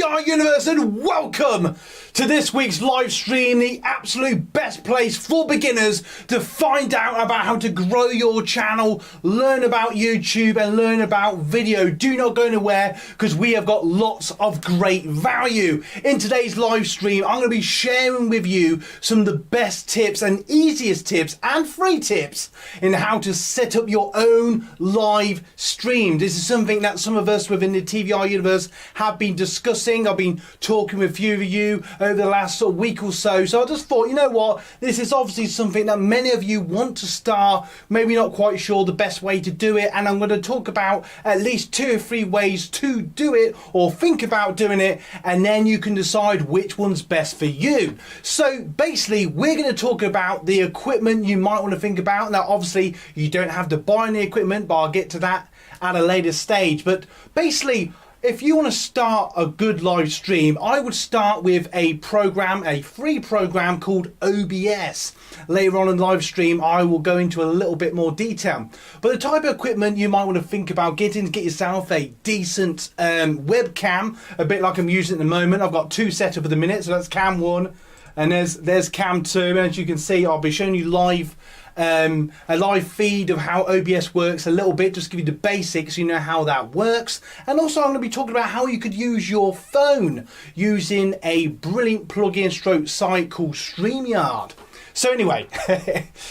Streamyard universe, and welcome to this week's live stream, the absolute best place for beginners to find out about how to grow your channel, learn about YouTube and learn about video. Do not go anywhere because we have got lots of great value. In today's live stream, I'm going to be sharing with you some of the best tips and easiest tips and free tips in how to set up your own live stream. This is something that some of us within the TVR universe have been discussing. I've been talking with a few of you over the last sort of week or so. So I just thought, you know what, this is obviously something that many of you want to start, maybe not quite sure the best way to do it, and I'm going to talk about at least 2 or 3 ways to do it or think about doing it, and then you can decide which one's best for you. So basically we're going to talk about the equipment you might want to think about. Now obviously you don't have to buy any equipment, but I'll get to that at a later stage. But basically, if you want to start a good live stream, I would start with a program, a free program called OBS. Later on in the live stream, I will go into a little bit more detail. But the type of equipment you might want to think about getting to get yourself a decent webcam, a bit like I'm using at the moment. I've got 2 set up at the minute, so that's cam 1 and there's cam 2. And as you can see, I'll be showing you live a live feed of how OBS works a little bit, just to give you the basics so you know how that works. And also I'm going to be talking about how you could use your phone using a brilliant plugin stroke site called Streamyard. So anyway,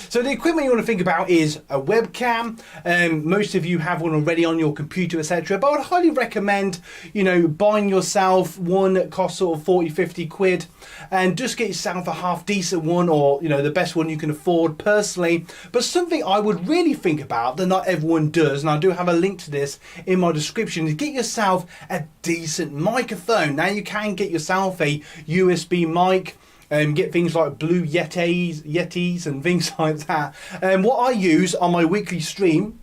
so the equipment you want to think about is a webcam. Most of you have one already on your computer, etc. But I would highly recommend, you know, buying yourself one that costs sort of 40-50 quid, and just get yourself a half decent one, or you know, the best one you can afford personally. But something I would really think about that not everyone does, and I do have a link to this in my description, is get yourself a decent microphone. Now you can get yourself a USB mic. Get things like Blue Yetis and things like that. What I use on my weekly stream,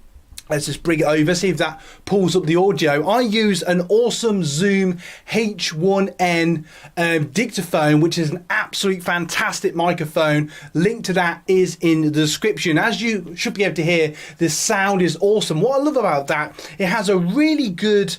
let's just bring it over, see if that pulls up the audio. I use an awesome Zoom H1N dictaphone, which is an absolute fantastic microphone. Link to that is in the description. As you should be able to hear, the sound is awesome. What I love about that, it has a really good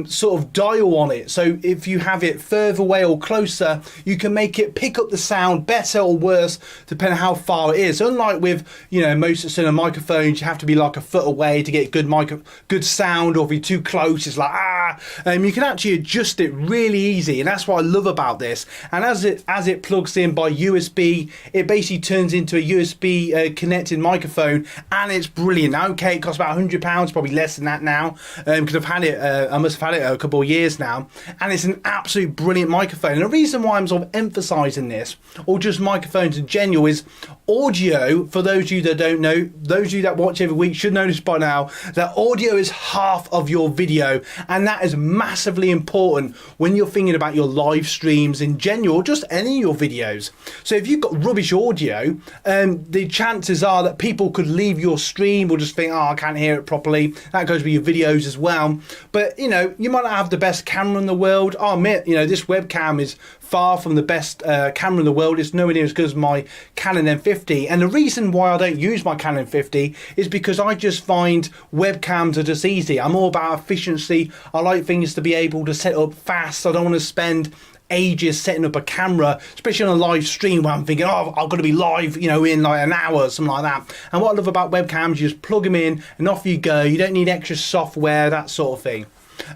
sort of dial on it. So if you have it further away or closer, you can make it pick up the sound better or worse, depending on how far it is. Unlike with, you know, most external microphones, you have to be like a foot away to get good sound, or if you're too close it's like you can actually adjust it really easy, and that's what I love about this. And as it plugs in by USB, it basically turns into a USB connected microphone, and it's brilliant. Okay, it costs about £100, probably less than that now, because I've had it I must have had it a couple of years now, and it's an absolute brilliant microphone. And the reason why I'm sort of emphasizing this, or just microphones in general, is audio. For those of you that don't know, those of you that watch every week should know this by now, that audio is half of your video, and that is massively important when you're thinking about your live streams in general, just any of your videos. So if you've got rubbish audio, the chances are that people could leave your stream or just think, oh, I can't hear it properly. That goes with your videos as well. But you know, you might not have the best camera in the world. I'll admit, you know, this webcam is far from the best camera in the world. It's nowhere near as good as my Canon M50, and the reason why I don't use my Canon 50 is because I just find webcams are just easy. I'm all about efficiency. I like things to be able to set up fast. I don't want to spend ages setting up a camera, especially on a live stream where I'm thinking, oh, I've got to be live, you know, in like an hour or something like that. And what I love about webcams, you just plug them in and off you go. You don't need extra software, that sort of thing.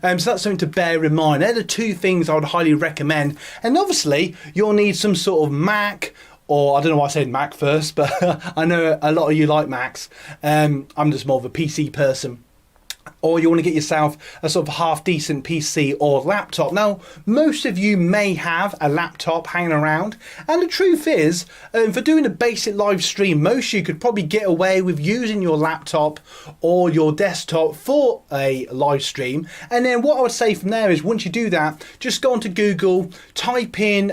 So that's something to bear in mind. They're the 2 things I would highly recommend. And obviously you'll need some sort of Mac, or I don't know why I said Mac first, but I know a lot of you like Macs. I'm just more of a PC person. Or you want to get yourself a sort of half decent PC or laptop. Now, most of you may have a laptop hanging around, and the truth is, for doing a basic live stream, most of you could probably get away with using your laptop or your desktop for a live stream. And then what I would say from there is, once you do that, just go onto Google, type in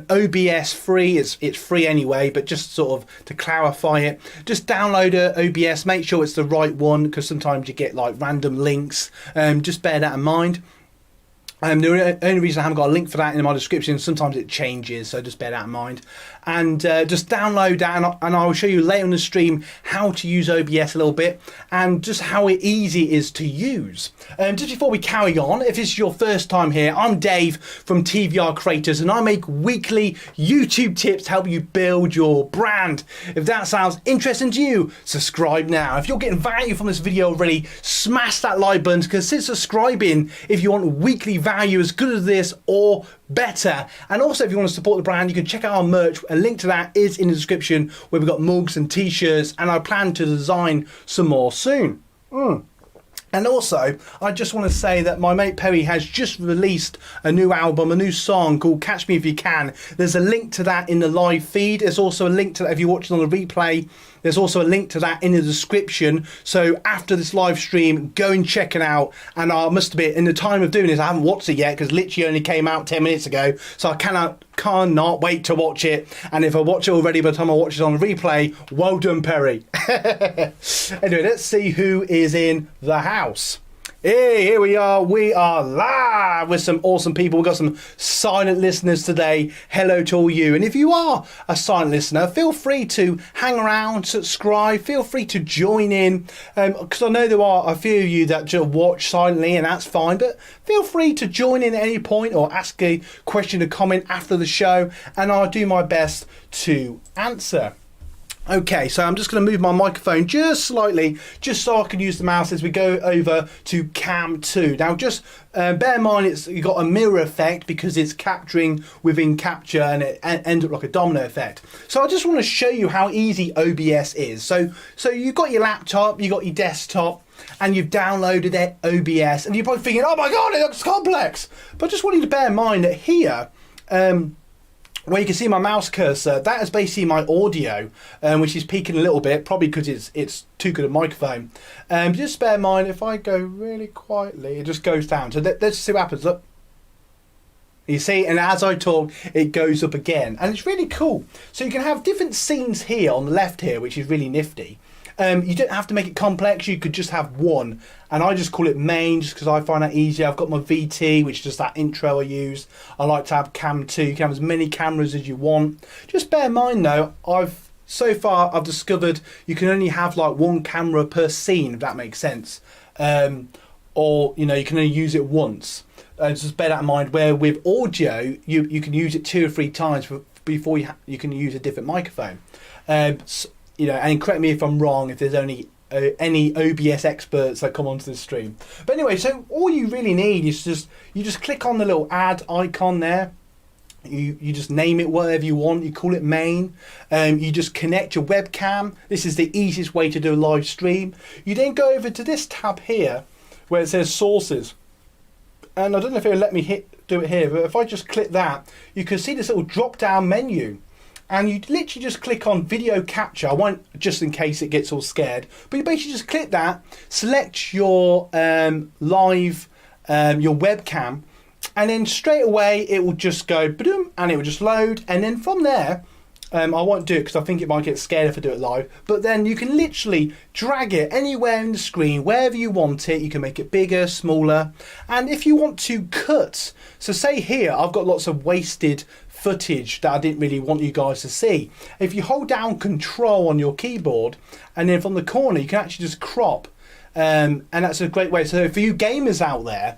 OBS free. It's free anyway, but just sort of to clarify it, just download OBS, make sure it's the right one, because sometimes you get like random links. Just bear that in mind. The only reason I haven't got a link for that in my description, sometimes it changes, so just bear that in mind. And just download that, and I'll show you later in the stream how to use OBS a little bit, and just how easy it is to use. Just before we carry on, if this is your first time here, I'm Dave from TVR Creators, and I make weekly YouTube tips to help you build your brand. If that sounds interesting to you, subscribe now. If you're getting value from this video already, smash that like button, consider subscribing if you want weekly value as good as this or better. And also, if you want to support the brand, you can check out our merch. A link to that is in the description, where we've got mugs and t-shirts, and I plan to design some more soon. And also, I just want to say that my mate Perry has just released a new album, a new song called Catch Me If You Can. There's a link to that in the live feed. There's also a link to that if you're watching on the replay. There's also a link to that in the description. So after this live stream, go and check it out. And I must admit, in the time of doing this, I haven't watched it yet because literally only came out 10 minutes ago. So I cannot wait to watch it. And if I watch it already by the time I watch it on the replay, well done, Perry. Anyway, let's see who is in the house. Hey, here we are. We are live with some awesome people. We've got some silent listeners today. Hello to all you. And if you are a silent listener, feel free to hang around, subscribe. Feel free to join in. Because I know there are a few of you that just watch silently, and that's fine. But feel free to join in at any point or ask a question or comment after the show. And I'll do my best to answer. Okay, so I'm just going to move my microphone just slightly, just so I can use the mouse as we go over to Cam 2. Now, just bear in mind you've got a mirror effect because it's capturing within capture, and it ends up like a domino effect. So I just want to show you how easy OBS is. So you've got your laptop, you've got your desktop, and you've downloaded it, OBS, and you're probably thinking, oh my God, it looks complex. But I just want you to bear in mind that here, where you can see my mouse cursor, that is basically my audio, which is peaking a little bit, probably because it's too good a microphone. Just bear in mind, if I go really quietly, it just goes down. So let's see what happens. Look, you see, and as I talk, it goes up again, and it's really cool. So you can have different scenes here on the left here, which is really nifty. You don't have to make it complex, you could just have one, and I just call it main just because I find that easier. I've got my VT, which is just that intro I use. I like to have Cam 2, you can have as many cameras as you want. Just bear in mind though, so far I've discovered you can only have like one camera per scene, if that makes sense. Or you can only use it once. Just bear that in mind, where with audio you can use it 2 or 3 times before you can use a different microphone. And correct me if I'm wrong, if there's only any OBS experts that come onto the stream. But anyway, so all you really need is you just click on the little add icon there. You just name it whatever you want. You call it main. You just connect your webcam. This is the easiest way to do a live stream. You then go over to this tab here where it says sources. And I don't know if it'll let me do it here, but if I just click that, you can see this little drop down menu. And you literally just click on video capture. I won't, just in case it gets all scared, but you basically just click that, select your live, your webcam, and then straight away it will just go boom, and it will just load. And then from there, I won't do it because I think it might get scared if I do it live, but then you can literally drag it anywhere in the screen, wherever you want it. You can make it bigger, smaller, and if you want to cut, so say here I've got lots of wasted footage that I didn't really want you guys to see. If you hold down Control on your keyboard, and then from the corner you can actually just crop, and that's a great way. So for you gamers out there,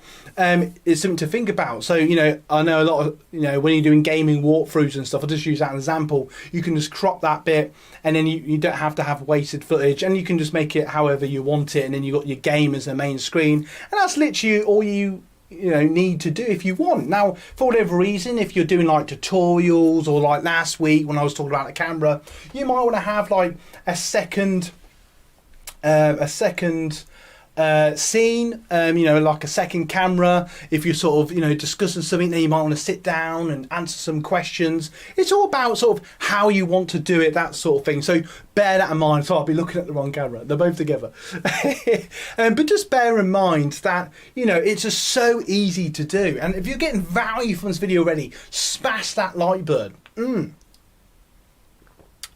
it's something to think about. So I know a lot of when you're doing gaming walkthroughs and stuff, I'll just use that as an example. You can just crop that bit, and then you don't have to have wasted footage, and you can just make it however you want it, and then you've got your game as the main screen, and that's literally all you need to do if you want. Now, for whatever reason, if you're doing like tutorials, or like last week when I was talking about the camera, you might want to have like a second scene, like a second camera. If you're sort of discussing something, then you might want to sit down and answer some questions. It's all about sort of how you want to do it, that sort of thing. So bear that in mind. So I'll be looking at the wrong camera, they're both together. But just bear in mind that it's just so easy to do, and if you're getting value from this video already, smash that like button.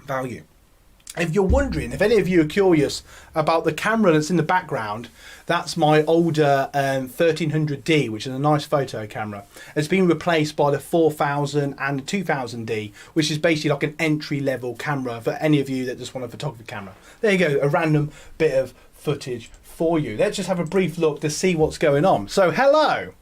Value. If you're wondering, if any of you are curious about the camera that's in the background, that's my older 1300D, which is a nice photo camera. It's been replaced by the 4000 and the 2000D, which is basically like an entry-level camera for any of you that just want a photography camera. There you go, a random bit of footage for you. Let's just have a brief look to see what's going on. So, hello.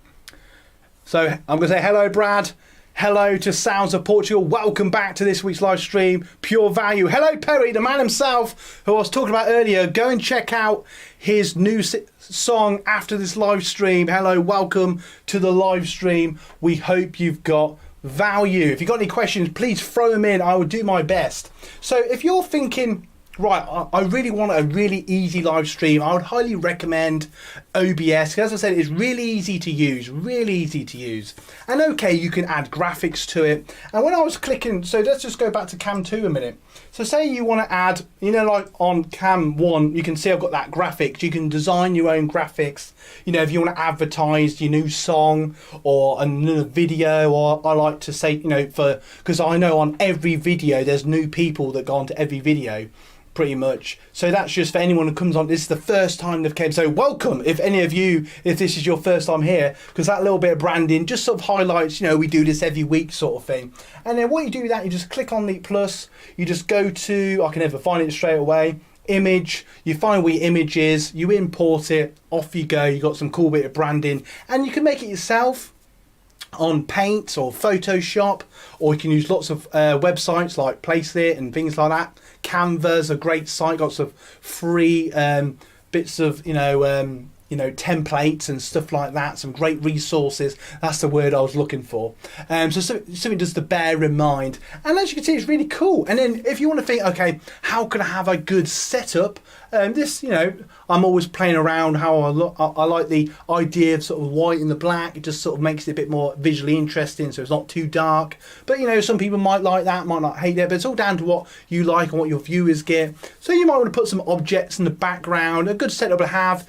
So, I'm going to say hello, Brad. Hello to Sounds of Portugal. Welcome back to this week's live stream. Pure Value. Hello, Perry, the man himself, who I was talking about earlier. Go and check out his new song after this live stream. Hello, welcome to the live stream. We hope you've got value. If you've got any questions, please throw them in. I will do my best. So if you're thinking, right, I really want a really easy live stream, I would highly recommend OBS. As I said, it's really easy to use, And okay, you can add graphics to it. And when I was clicking, so let's just go back to Cam 2 a minute. So say you want to add, you know, like on Cam 1, you can see I've got that graphics. You can design your own graphics. You know, if you want to advertise your new song or another video, or I like to say, you know, because I know on every video, there's new people that go onto every video. Pretty much. So that's just for anyone who comes on. This is the first time they've came. So welcome, if any of you, if this is your first time here, because that little bit of branding just sort of highlights, you know, we do this every week sort of thing. And then what you do with that, you just click on the plus, you just go to, I can never find it straight away, image, you find where your image is, you import it, off you go, you got some cool bit of branding, and you can make it yourself on Paint or Photoshop, or you can use lots of websites like Placeit and things like that. Canva's a great site, got some free bits of templates and stuff like that. Some great resources. That's the word I was looking for. So something just to bear in mind. And as you can see, it's really cool. And then if you want to think, okay, how can I have a good setup? This, you know, I'm always playing around how I like the idea of sort of white and the black. It just sort of makes it a bit more visually interesting, so it's not too dark. But, you know, some people might like that, might not hate it, but it's all down to what you like and what your viewers get. So you might want to put some objects in the background. A good setup to have,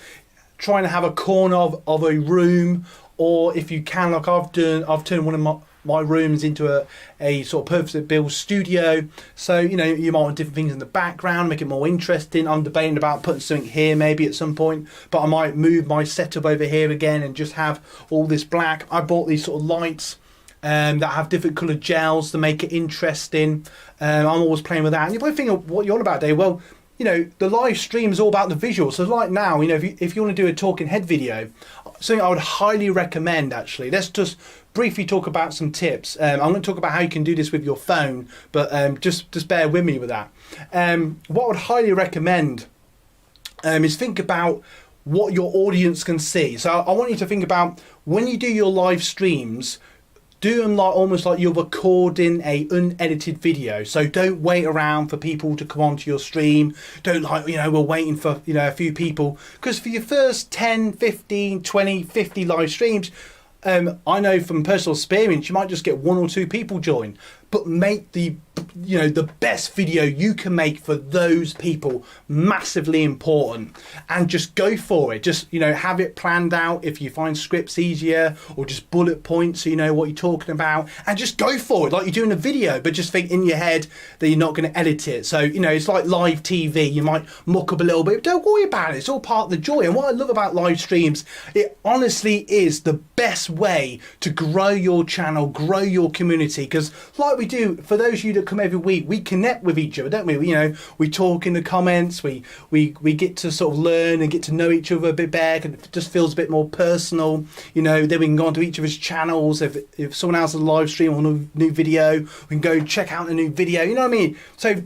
trying to have a corner of a room, or if you can, like I've turned one of my rooms into a sort of perfect built studio. So, you know, you might want different things in the background, make it more interesting. I'm debating about putting something here maybe at some point, but I might move my setup over here again and just have all this black. I bought these sort of lights that have different coloured gels to make it interesting. I'm always playing with that. And you're probably thinking, what you're on about, Dave? Well, you know, the live stream is all about the visuals. So like now, you know, if you want to do a talking head video, something I would highly recommend, actually. Let's just briefly talk about some tips. I'm going to talk about how you can do this with your phone, but just bear with me with that. What I would highly recommend is think about what your audience can see. So I want you to think about when you do your live streams, do them like almost like you're recording a unedited video. So don't wait around for people to come onto your stream. Don't like, you know, we're waiting for, you know, a few people. Because for your first 10, 15, 20, 50 live streams, I know from personal experience, you might just get 1 or 2 people join. But make the best video you can make for those people massively important, and just go for it. Just, you know, have it planned out if you find scripts easier, or just bullet points so you know what you're talking about, and just go for it like you're doing a video, but just think in your head that you're not going to edit it. So, you know, it's like live TV. You might muck up a little bit, but don't worry about it. It's all part of the joy. And what I love about live streams, it honestly is the best way to grow your channel, grow your community, because like we do, for those of you that come every week, we connect with each other, don't we? You know, we talk in the comments, we get to sort of learn and get to know each other a bit better, and it just feels a bit more personal. You know, then we can go onto each of his channels. If someone else has a live stream or a new video, we can go check out a new video. You know what I mean? So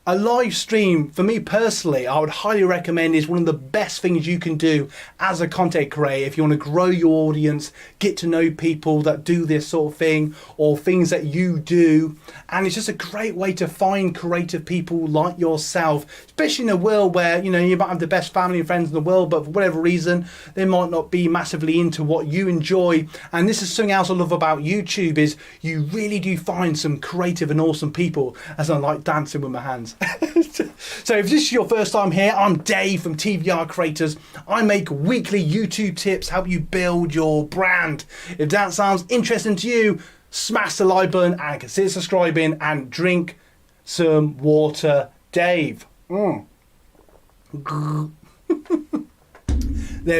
a live stream, for me personally, I would highly recommend, is one of the best things you can do as a content creator if you want to grow your audience, get to know people that do this sort of thing, or things that you do. And it's just a great way to find creative people like yourself, especially in a world where, you know, you might have the best family and friends in the world, but for whatever reason, they might not be massively into what you enjoy. And this is something else I love about YouTube, is you really do find some creative and awesome people, as I like dancing with my hands. So if this is your first time here, I'm Dave from TVR Creators. I make weekly YouTube tips, help you build your brand. If that sounds interesting to you, smash the like button and consider subscribing, and drink some water Dave. There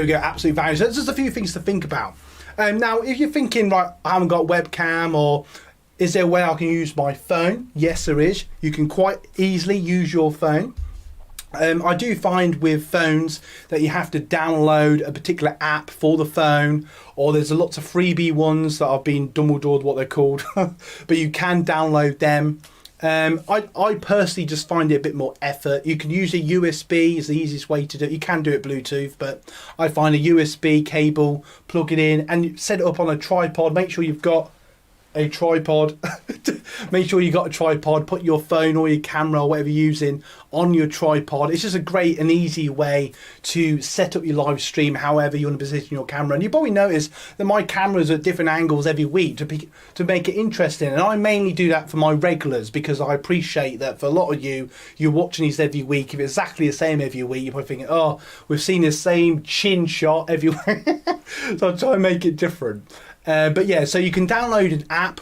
we go, absolute value. So there's just a few things to think about. Now, if you're thinking, right, I haven't got webcam, or is there a way I can use my phone? Yes, there is. You can quite easily use your phone. I do find with phones that you have to download a particular app for the phone, or there's lots of freebie ones that have been Dumbledored, what they're called, but you can download them. I personally just find it a bit more effort. You can use a USB is the easiest way to do it. You can do it Bluetooth, but I find a USB cable, plug it in and set it up on a tripod. Make sure you've got a tripod. Make sure you got a tripod, put your phone or your camera or whatever you're using on your tripod. It's just a great and easy way to set up your live stream however you want to position your camera. And you probably notice that my camera's at different angles every week to make it interesting, and I mainly do that for my regulars because I appreciate that for a lot of you, you're watching these every week. If it's exactly the same every week, you're probably thinking, oh, we've seen the same chin shot every week. So I try and make it different. But yeah, so you can download an app.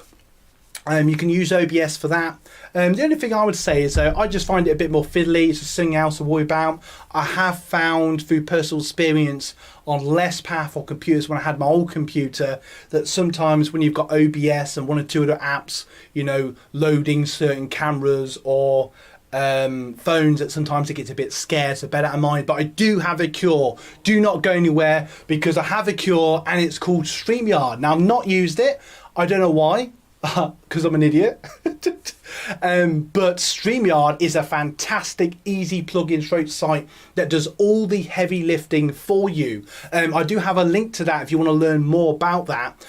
You can use OBS for that. The only thing I would say is I just find it a bit more fiddly. It's just something else to worry about. I have found through personal experience on less powerful computers when I had my old computer that sometimes when you've got OBS and one or two other apps, you know, loading certain cameras or phones, that sometimes it gets a bit scarce, so bear that in mind. But I do have a cure. Do not go anywhere because I have a cure and it's called Streamyard. Now, I've not used it. I don't know why. Because I'm an idiot. But Streamyard is a fantastic, easy plugin stroke site that does all the heavy lifting for you. I do have a link to that if you want to learn more about that.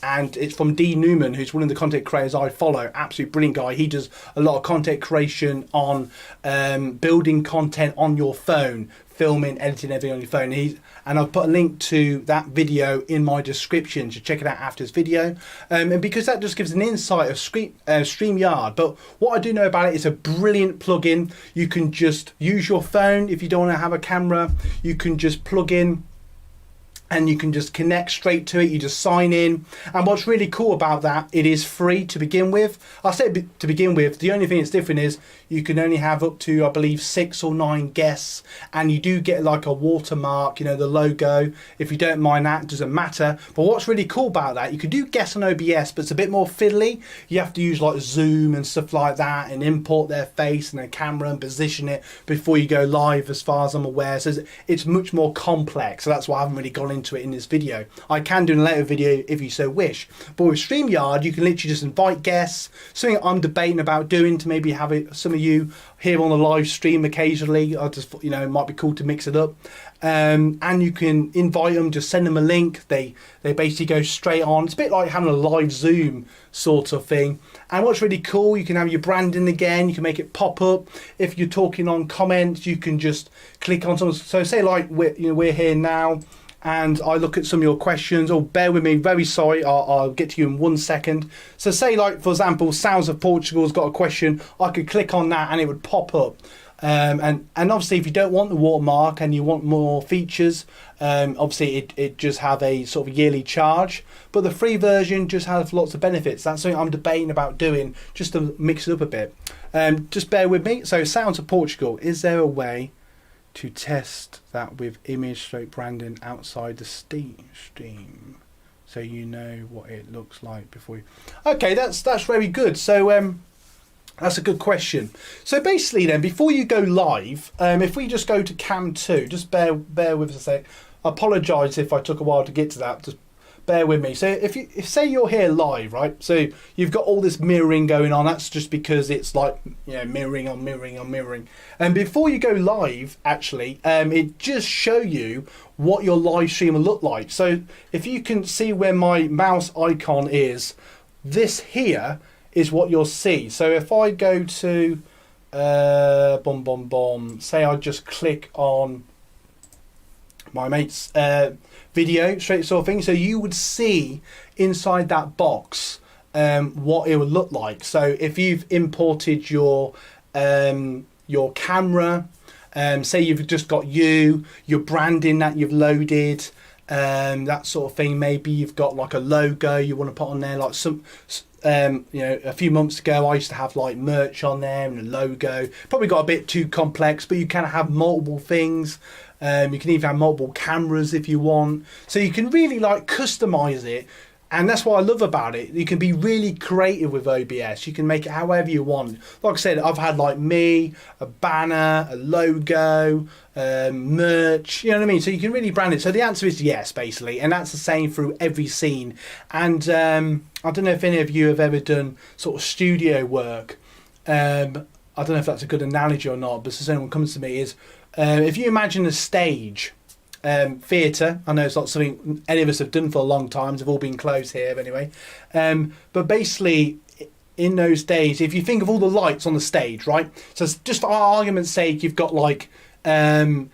And it's from Dee Nimmin, who's one of the content creators I follow. Absolute brilliant guy. He does a lot of content creation on building content on your phone, filming, editing, everything on your phone. And I've put a link to that video in my description, so check it out after this video. And because that just gives an insight of StreamYard. But what I do know about it is a brilliant plugin. You can just use your phone if you don't want to have a camera. You can just plug in and you can just connect straight to it. You just sign in. And what's really cool about that, it is free to begin with. I say to begin with, the only thing that's different is you can only have up to, I believe, 6 or 9 guests, and you do get like a watermark, you know, the logo. If you don't mind that, it doesn't matter. But what's really cool about that, you can do guests on OBS, but it's a bit more fiddly. You have to use like Zoom and stuff like that and import their face and their camera and position it before you go live, as far as I'm aware. So it's much more complex. So that's why I haven't really gone into it in this video. I can do in a later video if you so wish. But with StreamYard, you can literally just invite guests. Something I'm debating about doing to maybe have it, some of you here on the live stream occasionally. I just, you know, it might be cool to mix it up. And you can invite them, just send them a link. They basically go straight on. It's a bit like having a live Zoom sort of thing. And what's really cool, you can have your branding again. You can make it pop up. If you're talking on comments, you can just click on something. So say like we're here now, and I look at some of your questions. Oh, bear with me, very sorry, I'll get to you in 1 second. So say like, for example, Sounds of Portugal's got a question. I could click on that and it would pop up. And obviously if you don't want the watermark and you want more features, obviously it just have a sort of yearly charge, but the free version just has lots of benefits. That's something I'm debating about doing, just to mix it up a bit. Just bear with me. So Sounds of Portugal, is there a way to test that with image stroke branding outside the Steam, so you know what it looks like before you... Okay, that's very good. So that's a good question. So basically then, before you go live, if we just go to Cam 2, just bear with us a sec. I apologise if I took a while to get to that, just bear with me. So if say you're here live, right? So you've got all this mirroring going on. That's just because it's like, you know, mirroring on mirroring on mirroring. And before you go live, actually, it just show you what your live stream will look like. So if you can see where my mouse icon is, this here is what you'll see. So if I go to say I just click on my mate's video, straight sort of thing, so you would see inside that box what it would look like. So if you've imported your camera, say you've just got your branding that you've loaded, that sort of thing. Maybe you've got like a logo you want to put on there, like you know, a few months ago, I used to have like merch on there and a logo. Probably got a bit too complex, but you can have multiple things. You can even have multiple cameras if you want. So you can really like customize it. And that's what I love about it. You can be really creative with OBS. You can make it however you want. Like I said, I've had like me, a banner, a logo, merch, you know what I mean? So you can really brand it. So the answer is yes, basically. And that's the same through every scene. And I don't know if any of you have ever done sort of studio work. I don't know if that's a good analogy or not, but so what comes to me is, if you imagine a stage, theatre, I know it's not something any of us have done for a long time, they've all been closed here anyway, but basically in those days, if you think of all the lights on the stage, right, so just for argument's sake, you've got like 10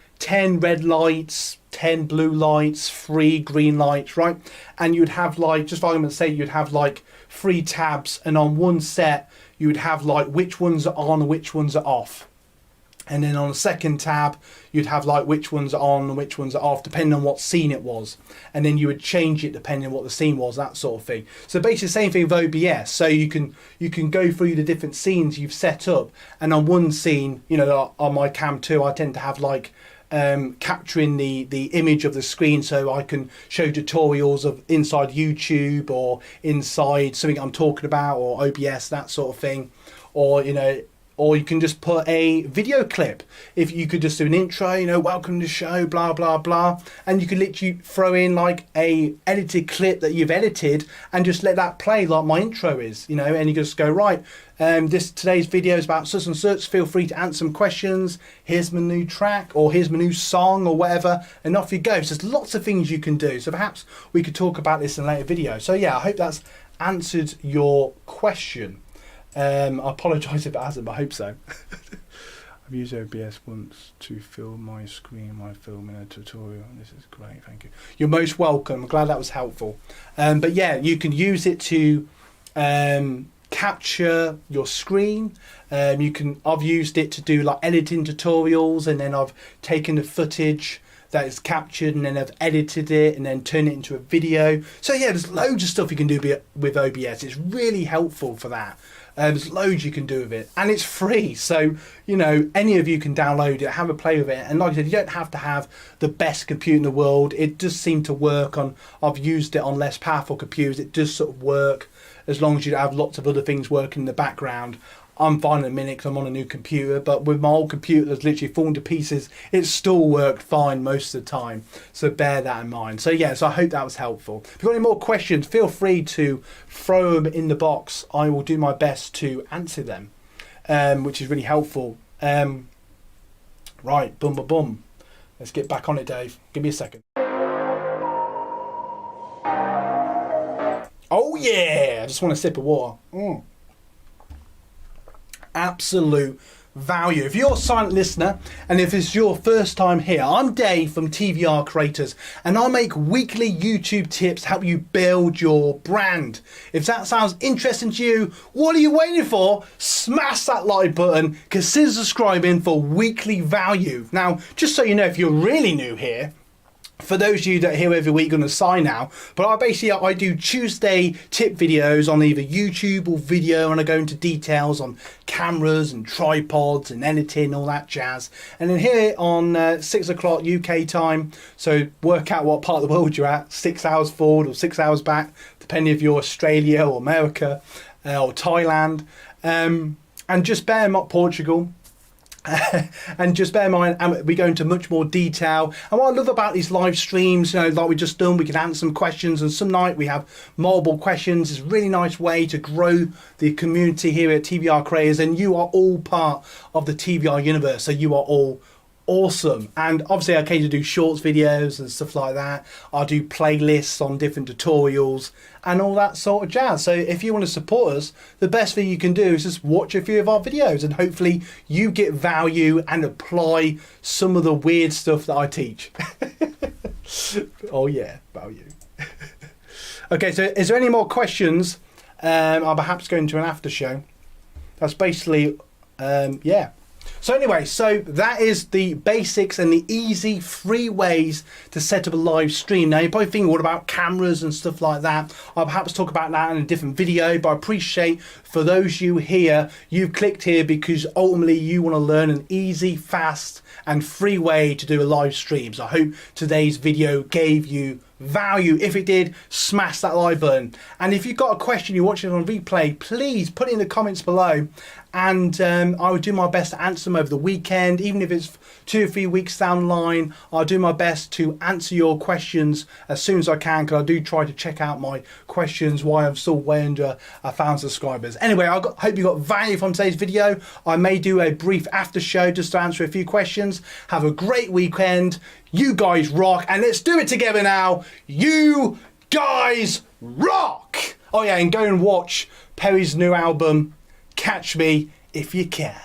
red lights, 10 blue lights, 3 green lights, right, and you'd have like, just for argument's sake, you'd have like 3 tabs, and on one set you would have like which ones are on and which ones are off. And then on the second tab, you'd have like which ones are on and which ones are off, depending on what scene it was. And then you would change it depending on what the scene was, that sort of thing. So basically the same thing with OBS. So you can go through the different scenes you've set up. And on one scene, you know, on my Cam 2, I tend to have like capturing the image of the screen, so I can show tutorials of inside YouTube or inside something I'm talking about, or OBS, that sort of thing. Or, you know, or you can just put a video clip. If you could just do an intro, you know, welcome to the show, blah, blah, blah. And you could literally throw in like a edited clip that you've edited and just let that play like my intro is, you know, and you just go, right, today's video is about such and such. Feel free to answer some questions. Here's my new track, or here's my new song, or whatever. And off you go. So there's lots of things you can do. So perhaps we could talk about this in a later video. So yeah, I hope that's answered your question. I apologise if it hasn't, but I hope so. I've used OBS once to film my screen while filming a tutorial. This is great, thank you. You're most welcome. I'm glad that was helpful. But yeah, you can use it to capture your screen. I've used it to do like editing tutorials, and then I've taken the footage that is captured and then I've edited it and then turned it into a video. So yeah, there's loads of stuff you can do with OBS. It's really helpful for that. There's loads you can do with it, and it's free, so you know any of you can download it, have a play with it. And like I said, you don't have to have the best computer in the world. It does seem to work on, I've used it on less powerful computers, it does sort of work as long as you have lots of other things working in the background. I'm fine in a minute because I'm on a new computer, but with my old computer that's literally fallen to pieces, it still worked fine most of the time. So bear that in mind. So yeah, so I hope that was helpful. If you've got any more questions, feel free to throw them in the box. I will do my best to answer them, which is really helpful. Right, boom, boom, boom. Let's get back on it, Dave. Give me a second. Oh yeah, I just want a sip of water. Absolute value. If you're a silent listener and if it's your first time here, I'm Dave from TVR Creators, and I make weekly YouTube tips to help you build your brand. If that sounds interesting to you, what are you waiting for? Smash that like button, consider subscribing for weekly value. Now, just so you know, if you're really new here, for those of you that are here every week, going to sign now, but I do Tuesday tip videos on either YouTube or video, and I go into details on cameras and tripods and editing, all that jazz. And then here on 6 o'clock UK time, so work out what part of the world you're at, 6 hours forward or 6 hours back, depending if you're Australia or America or Thailand, and just bear in mind Portugal. And just bear in mind, we go into much more detail. And what I love about these live streams, you know, like we just done, we can answer some questions, and some night we have multiple questions. It's a really nice way to grow the community here at TVR Creators, and you are all part of the TVR universe, so you are all awesome. And obviously I occasionally do shorts videos and stuff like that. I do playlists on different tutorials and all that sort of jazz. So if you want to support us, the best thing you can do is just watch a few of our videos, and hopefully you get value and apply some of the weird stuff that I teach. Oh yeah, value. Okay, so is there any more questions? I'll perhaps go into an after show. That's basically yeah. So anyway, so that is the basics and the easy free ways to set up a live stream. Now you're probably thinking, what about cameras and stuff like that? I'll perhaps talk about that in a different video, but I appreciate for those you here, you've clicked here because ultimately you want to learn an easy, fast and free way to do a live stream. So I hope today's video gave you value. If it did, smash that like button. And if you've got a question you're watching on replay, please put it in the comments below, and I would do my best to answer them over the weekend. Even if it's 2 or 3 weeks down the line, I'll do my best to answer your questions as soon as I can, because I do try to check out my questions while I'm still way under 1,000 subscribers. Anyway, I hope you got value from today's video. I may do a brief after show just to answer a few questions. Have a great weekend. You guys rock, and let's do it together now. You guys rock! Oh yeah, and go and watch Perry's new album, Catch Me If You Can.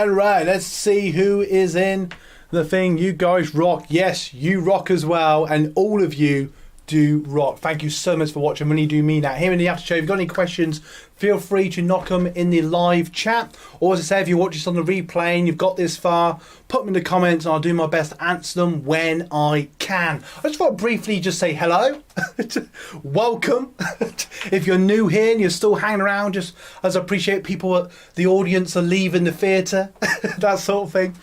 Alright, let's see who is in the thing. You guys rock. Yes, you rock as well, and all of you do rock. Thank you so much for watching. Really do mean that. Here in the after show, if you've got any questions, feel free to knock them in the live chat, or as I say, if you watch this on the replay and you've got this far, put them in the comments and I'll do my best to answer them when I can. I just want to briefly just say hello. Welcome. If you're new here and you're still hanging around, just as I appreciate people, the audience are leaving the theatre, that sort of thing.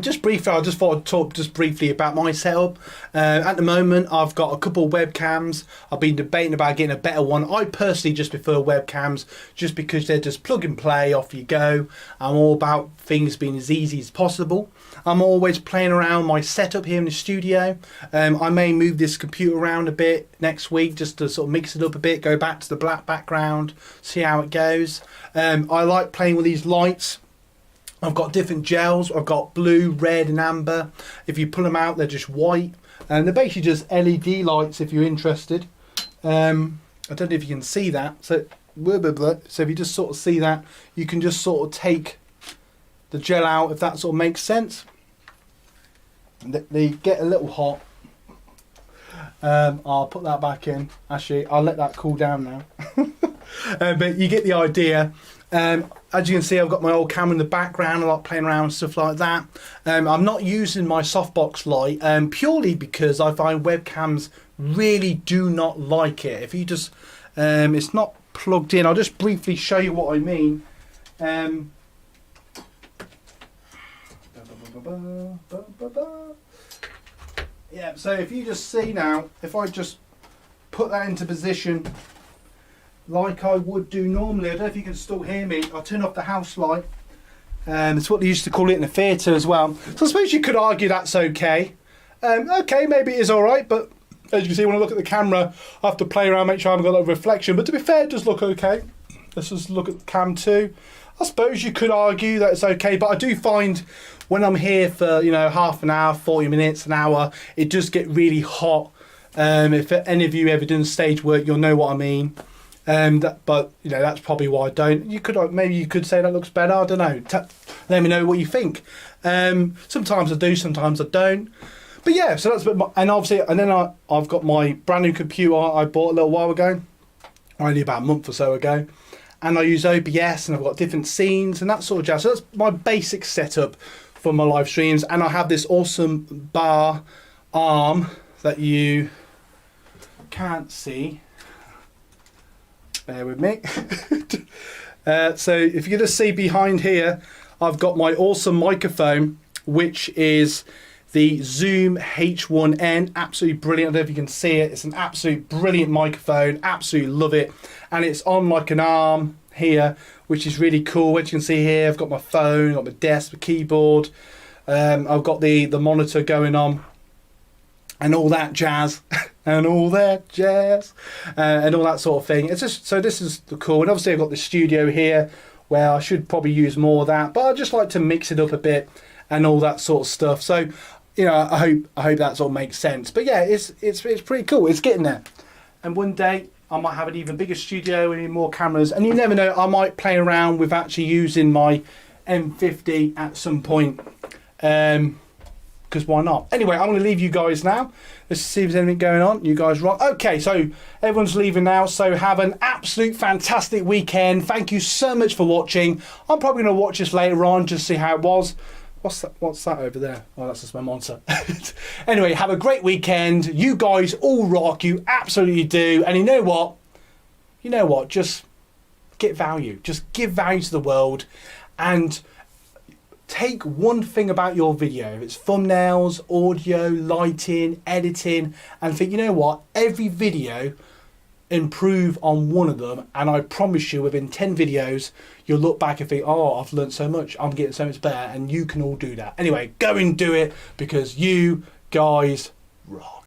Just briefly, I just thought I'd talk just briefly about my setup. At the moment, I've got a couple of webcams. I've been debating about getting a better one. I personally just prefer webcams just because they're just plug and play, off you go. I'm all about things being as easy as possible. I'm always playing around my setup here in the studio. I may move this computer around a bit next week just to sort of mix it up a bit, go back to the black background, see how it goes. I like playing with these lights. I've got different gels. I've got blue, red and amber. If you pull them out, they're just white. And they're basically just LED lights if you're interested. I don't know if you can see that. So if you just sort of see that, you can just sort of take the gel out, if that sort of makes sense. They get a little hot. I'll put that back in. Actually, I'll let that cool down now. But you get the idea. As you can see, I've got my old camera in the background. I like playing around and stuff like that. I'm not using my softbox light purely because I find webcams really do not like it. If you just, it's not plugged in. I'll just briefly show you what I mean. Yeah, so if you just see now, if I just put that into position like I would do normally, I don't know if you can still hear me, I'll turn off the house light. It's what they used to call it in the theatre as well. So I suppose you could argue that's okay. Okay, maybe it is alright, but as you can see when I look at the camera, I have to play around, make sure I haven't got a reflection. But to be fair, it does look okay. Let's just look at cam 2. I suppose you could argue that it's okay, but I do find when I'm here for, you know, half an hour, 40 minutes, an hour, it does get really hot. If any of you ever done stage work, you'll know what I mean. But you know, that's probably why I don't. You could, maybe you could say that looks better. I don't know. Let me know what you think. Sometimes I do, sometimes I don't. But yeah, so that's and obviously, and then I've got my brand new computer I bought a little while ago, only about a month or so ago, and I use OBS and I've got different scenes and that sort of jazz. So that's my basic setup for my live streams, and I have this awesome bar arm that you can't see. Bear with me. So if you can just see behind here, I've got my awesome microphone, which is the Zoom H1N. Absolutely brilliant. I don't know if you can see it. It's an absolute brilliant microphone. Absolutely love it. And it's on like an arm here, which is really cool. As you can see here, I've got my phone, I've got my desk, my keyboard. I've got the monitor going on and all that jazz. And all that jazz and all that sort of thing. It's just, so this is cool. And obviously I've got the studio here where I should probably use more of that, but I just like to mix it up a bit and all that sort of stuff. So, you know, I hope that sort of makes sense. But yeah, it's pretty cool. It's getting there. And one day I might have an even bigger studio and even more cameras. And you never know, I might play around with actually using my M50 at some point. Because why not? Anyway, I'm going to leave you guys now. Let's see if there's anything going on. You guys rock. Okay, so everyone's leaving now. So have an absolute fantastic weekend. Thank you so much for watching. I'm probably going to watch this later on, just see how it was. What's that over there? Oh, that's just my monitor. Anyway, have a great weekend. You guys all rock. You absolutely do. And you know what? You know what? Just get value. Just give value to the world. And take one thing about your video. If it's thumbnails, audio, lighting, editing, and think, you know what? Every video, improve on one of them, and I promise you within 10 videos you'll look back and think, oh, I've learned so much, I'm getting so much better. And you can all do that. Anyway, go and do it, because you guys rock.